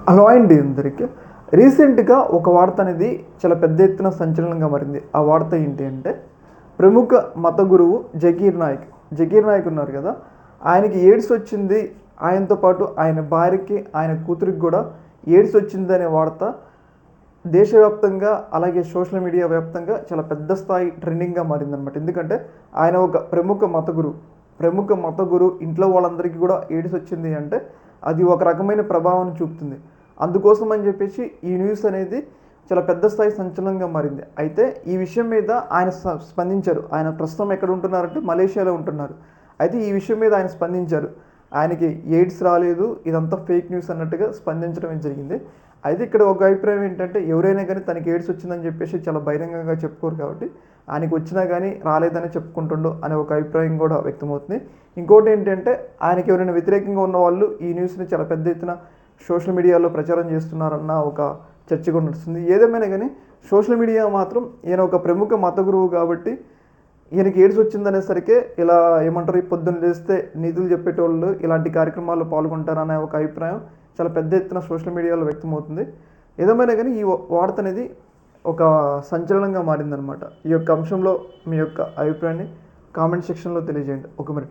Hello అండి అందరికీ. రీసెంట్‌గా ఒక వార్త అనేది చాలా పెద్ద ఎత్తున సంచలనంగా మారింది. ఆ వార్త ఏంటి అంటే, ప్రముఖ మత గురువు జకీర్ నాయక్. జకీర్ నాయక్ ఉన్నారు కదా! ఆయనకి ఎయిడ్స్ వచ్చింది. ఆయనతో పాటు ఆయన భార్యకి, ఆయన కూతురికి కూడా ఎయిడ్స్ వచ్చిందనే వార్త దేశవ్యాప్తంగా అలాగే సోషల్ మీడియా వ్యాప్తంగా చాలా పెద్ద స్థాయి ట్రెండింగ్‌గా మారిందనమాట. ఎందుకంటే ఆయన ఒక ప్రముఖ మత గురువు. ప్రముఖ మత గురువు ఇంట్లో వాళ్ళందరికీ కూడా ఎయిడ్స్ వచ్చింది అంటే అది ఒక రకమైన ప్రభావాన్ని చూపుతుంది. అందుకోసం అని చెప్పేసి ఈ న్యూస్ అనేది చాలా పెద్ద స్థాయి సంచలనంగా మారింది. అయితే ఈ విషయం మీద ఆయన స్పందించారు. ఆయన ప్రస్తుతం ఎక్కడ ఉంటున్నారంటే మలేషియాలో ఉంటున్నారు. అయితే ఈ విషయం మీద ఆయన స్పందించారు. ఆయనకి ఎయిడ్స్ రాలేదు, ఇదంతా ఫేక్ న్యూస్ అన్నట్టుగా స్పందించడం జరిగింది. అయితే ఇక్కడ ఒక అభిప్రాయం ఏంటంటే, ఎవరైనా కానీ తనకి ఎయిడ్స్ వచ్చిందని చెప్పేసి చాలా బహిరంగంగా చెప్పుకోరు కాబట్టి ఆయనకి వచ్చినా కానీ రాలేదని చెప్పుకుంటుండు అనే ఒక అభిప్రాయం కూడా వ్యక్తమవుతుంది. ఇంకోటి ఏంటంటే, ఆయనకి ఎవరైనా వ్యతిరేకంగా ఉన్న వాళ్ళు ఈ న్యూస్ని చాలా పెద్ద ఎత్తున సోషల్ మీడియాలో ప్రచారం చేస్తున్నారన్న ఒక చర్చ కూడా నడుస్తుంది. ఏదేమైనా కానీ సోషల్ మీడియా మాత్రం ఈయన ఒక ప్రముఖ మత గురువు కాబట్టి ఈయనకి ఎయిడ్స్ వచ్చిందనేసరికి ఇలా ఏమంటారు, ఈ పొద్దున్న లేస్తే నీతులు చెప్పేటోళ్ళు ఇలాంటి కార్యక్రమాల్లో పాల్గొంటారనే ఒక అభిప్రాయం చాలా పెద్ద ఎత్తున సోషల్ మీడియాలో వ్యక్తమవుతుంది. ఏదేమైనా కానీ ఈ వార్త అనేది ఒక సంచలనంగా మారిందనమాట. ఈ యొక్క అంశంలో మీ యొక్క అభిప్రాయాన్ని కామెంట్ సెక్షన్లో తెలియజేయండి. ఒక మినిట్.